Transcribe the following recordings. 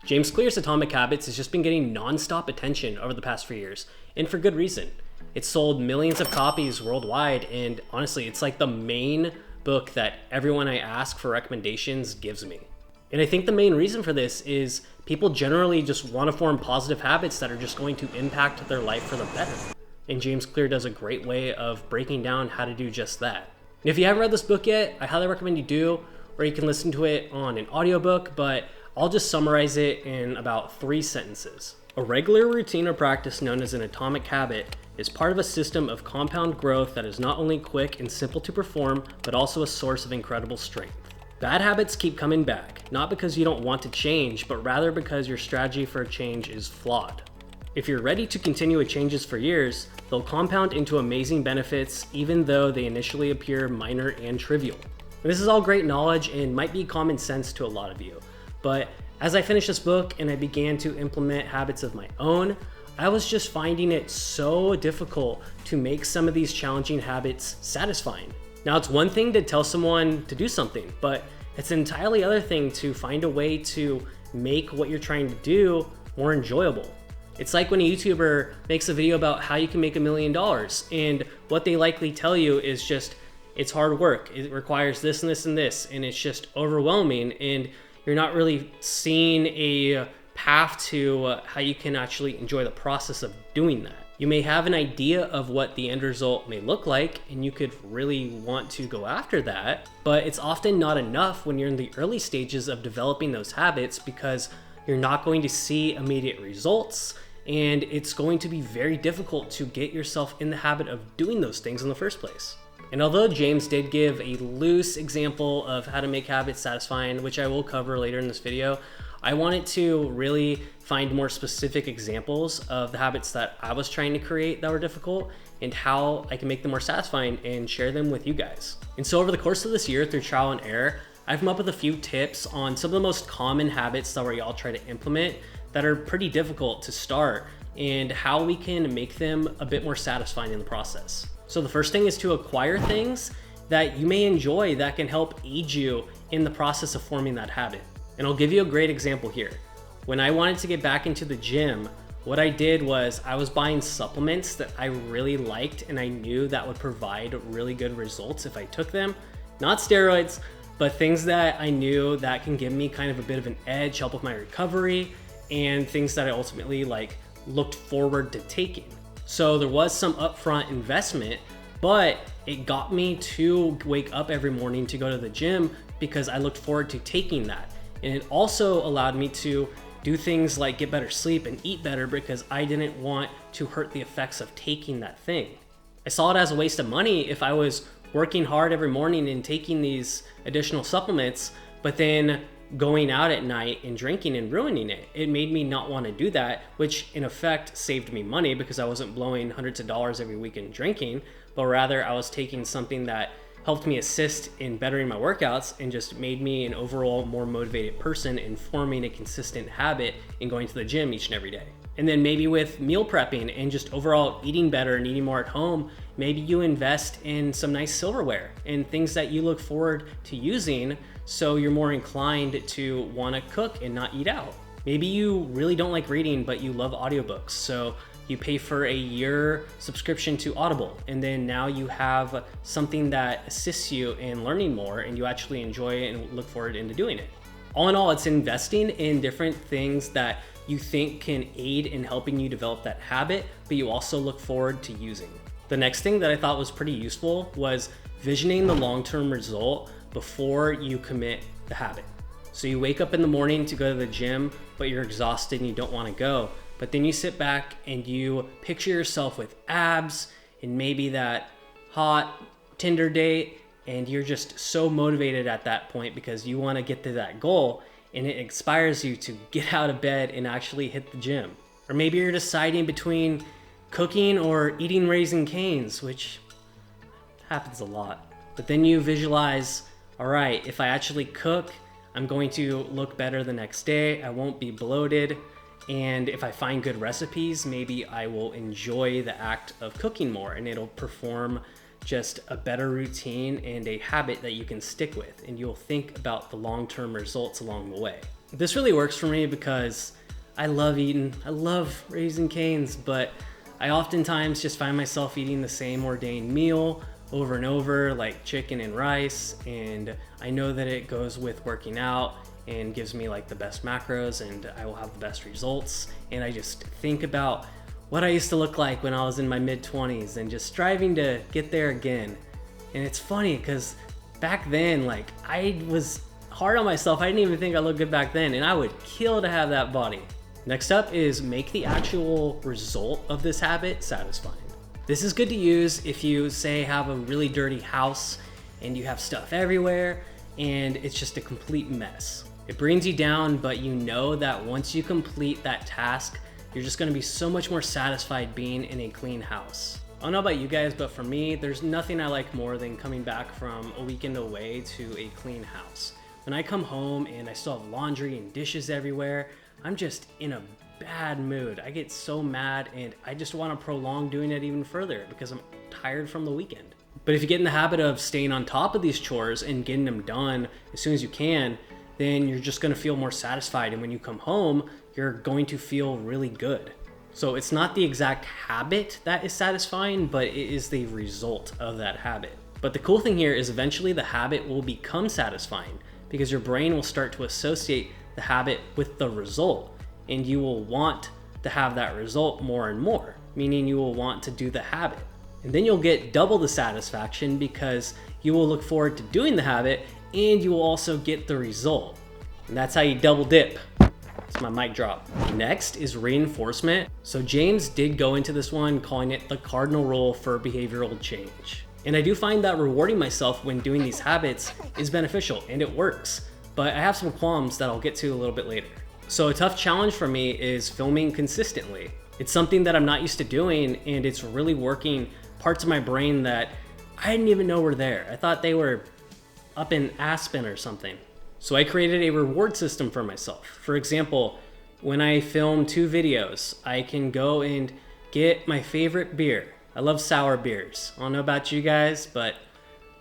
James Clear's Atomic Habits has just been getting non-stop attention over the past few years, and for good reason. It's sold millions of copies worldwide, and honestly, it's like the main book that everyone I ask for recommendations gives me. And I think the main reason for this is people generally just want to form positive habits that are just going to impact their life for the better. And James Clear does a great way of breaking down how to do just that. And if you haven't read this book yet, I highly recommend you do, or you can listen to it on an audiobook, but I'll just summarize it in about 3 sentences. A regular routine or practice known as an atomic habit is part of a system of compound growth that is not only quick and simple to perform, but also a source of incredible strength. Bad habits keep coming back, not because you don't want to change, but rather because your strategy for a change is flawed. If you're ready to continue with changes for years, they'll compound into amazing benefits even though they initially appear minor and trivial. This is all great knowledge and might be common sense to a lot of you, but as I finished this book and I began to implement habits of my own, I was just finding it so difficult to make some of these challenging habits satisfying. Now, it's one thing to tell someone to do something, but it's an entirely other thing to find a way to make what you're trying to do more enjoyable. It's like when a YouTuber makes a video about how you can make $1 million, and what they likely tell you is just, it's hard work, it requires this and this and this, and it's just overwhelming, and you're not really seeing a path to how you can actually enjoy the process of doing that. You may have an idea of what the end result may look like, and you could really want to go after that, but it's often not enough when you're in the early stages of developing those habits because you're not going to see immediate results, and it's going to be very difficult to get yourself in the habit of doing those things in the first place. And although James did give a loose example of how to make habits satisfying, which I will cover later in this video, I wanted to really find more specific examples of the habits that I was trying to create that were difficult and how I can make them more satisfying and share them with you guys. And so over the course of this year, through trial and error, I've come up with a few tips on some of the most common habits that we all try to implement that are pretty difficult to start and how we can make them a bit more satisfying in the process. So the first thing is to acquire things that you may enjoy that can help aid you in the process of forming that habit. And I'll give you a great example here. When I wanted to get back into the gym, what I did was I was buying supplements that I really liked and I knew that would provide really good results if I took them. Not steroids, but things that I knew that can give me kind of a bit of an edge, help with my recovery, and things that I ultimately looked forward to taking. So there was some upfront investment, but it got me to wake up every morning to go to the gym because I looked forward to taking that. And it also allowed me to do things like get better sleep and eat better because I didn't want to hurt the effects of taking that thing. I saw it as a waste of money if I was working hard every morning and taking these additional supplements, but then going out at night and drinking and ruining it. It made me not want to do that, which in effect saved me money because I wasn't blowing hundreds of dollars every week in drinking, but rather I was taking something that helped me assist in bettering my workouts and just made me an overall more motivated person in forming a consistent habit in going to the gym each and every day. And then maybe with meal prepping and just overall eating better and eating more at home, maybe you invest in some nice silverware and things that you look forward to using so you're more inclined to want to cook and not eat out. Maybe you really don't like reading, but you love audiobooks. So you pay for a year subscription to Audible, and then now you have something that assists you in learning more and you actually enjoy it and look forward into doing it. All in all, it's investing in different things that you think can aid in helping you develop that habit, but you also look forward to using. The next thing that I thought was pretty useful was visioning the long-term result before you commit the habit. So you wake up in the morning to go to the gym, but you're exhausted and you don't want to go. But then you sit back and you picture yourself with abs and maybe that hot Tinder date, and you're just so motivated at that point because you want to get to that goal, and it inspires you to get out of bed and actually hit the gym. Or maybe you're deciding between cooking or eating Raising Cane's, which happens a lot. But then you visualize, all right, if I actually cook, I'm going to look better the next day, I won't be bloated, and if I find good recipes, maybe I will enjoy the act of cooking more and it'll perform just a better routine and a habit that you can stick with, and you'll think about the long-term results along the way. This really works for me because I love eating, I love Raising Cane's, but I oftentimes just find myself eating the same ordained meal over and over, like chicken and rice, and I know that it goes with working out and gives me like the best macros and I will have the best results. And I just think about what I used to look like when I was in my mid-20s and just striving to get there again. And it's funny because back then, like, I was hard on myself. I didn't even think I looked good back then, and I would kill to have that body. Next up is make the actual result of this habit satisfying. This is good to use if you, say, have a really dirty house and you have stuff everywhere and it's just a complete mess. It brings you down, but you know that once you complete that task, you're just gonna be so much more satisfied being in a clean house. I don't know about you guys, but for me, there's nothing I like more than coming back from a weekend away to a clean house. When I come home and I still have laundry and dishes everywhere, I'm just in a bad mood. I get so mad and I just want to prolong doing it even further because I'm tired from the weekend. But if you get in the habit of staying on top of these chores and getting them done as soon as you can, then you're just going to feel more satisfied. And when you come home, you're going to feel really good. So it's not the exact habit that is satisfying, but it is the result of that habit. But the cool thing here is eventually the habit will become satisfying because your brain will start to associate the habit with the result, and you will want to have that result more and more, meaning you will want to do the habit. And then you'll get double the satisfaction because you will look forward to doing the habit and you will also get the result. And that's how you double dip. That's my mic drop. Next is reinforcement. So James did go into this one calling it the cardinal rule for behavioral change. And I do find that rewarding myself when doing these habits is beneficial and it works, but I have some qualms that I'll get to a little bit later. So a tough challenge for me is filming consistently. It's something that I'm not used to doing, and it's really working parts of my brain that I didn't even know were there. I thought they were up in Aspen or something. So I created a reward system for myself. For example, when I film 2 videos, I can go and get my favorite beer. I love sour beers. I don't know about you guys, but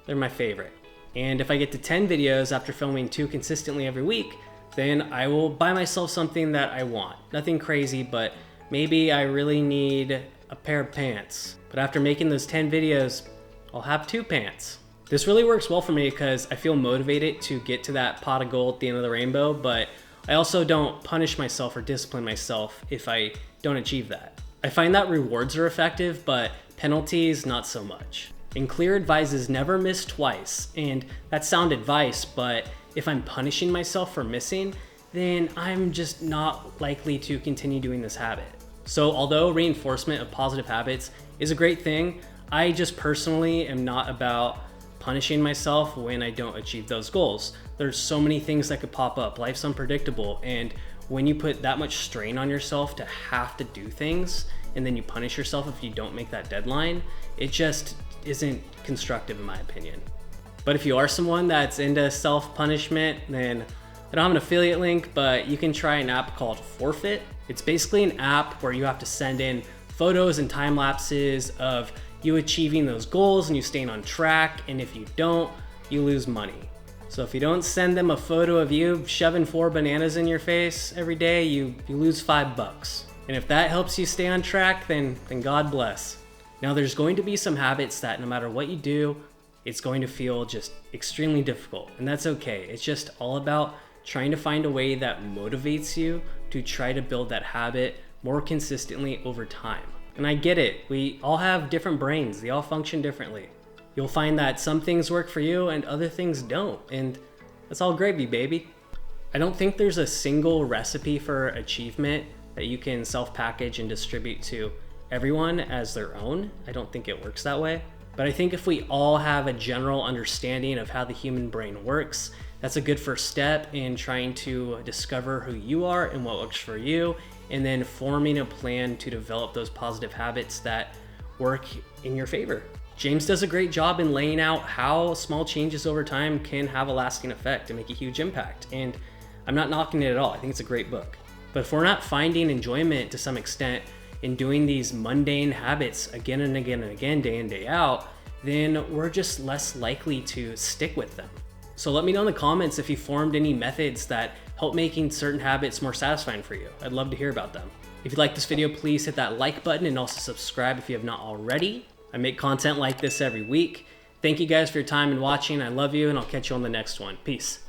they're my favorite. And if I get to 10 videos after filming 2 consistently every week, then I will buy myself something that I want. Nothing crazy, but maybe I really need a pair of pants. But after making those 10 videos, I'll have 2 pants. This really works well for me because I feel motivated to get to that pot of gold at the end of the rainbow, but I also don't punish myself or discipline myself if I don't achieve that. I find that rewards are effective, but penalties not so much. And Clear advises never miss twice, and that's sound advice, but if I'm punishing myself for missing, then I'm just not likely to continue doing this habit. So although reinforcement of positive habits is a great thing, I just personally am not about punishing myself when I don't achieve those goals. There's so many things that could pop up. Life's unpredictable, and when you put that much strain on yourself to have to do things and then you punish yourself if you don't make that deadline, it just isn't constructive in my opinion. But if you are someone that's into self-punishment, then I don't have an affiliate link, but you can try an app called Forfeit. It's basically an app where you have to send in photos and time lapses of you achieving those goals and you staying on track, and if you don't, you lose money. So if you don't send them a photo of you shoving 4 bananas in your face every day, you lose $5. And if that helps you stay on track, then God bless. Now there's going to be some habits that no matter what you do, it's going to feel just extremely difficult, and that's okay. It's just all about trying to find a way that motivates you to try to build that habit more consistently over time. And I get it, we all have different brains, they all function differently. You'll find that some things work for you and other things don't, and that's all gravy, baby. I don't think there's a single recipe for achievement that you can self-package and distribute to everyone as their own. I don't think it works that way. But I think if we all have a general understanding of how the human brain works, that's a good first step in trying to discover who you are and what works for you, and then forming a plan to develop those positive habits that work in your favor. James does a great job in laying out how small changes over time can have a lasting effect and make a huge impact. And I'm not knocking it at all. I think it's a great book. But if we're not finding enjoyment to some extent in doing these mundane habits again and again and again, day in, day out, then we're just less likely to stick with them. So let me know in the comments if you formed any methods that help making certain habits more satisfying for you? I'd love to hear about them. If you like this video, please hit that like button and also subscribe if you have not already. I make content like this every week. Thank you guys for your time and watching. I love you, and I'll catch you on the next one. Peace.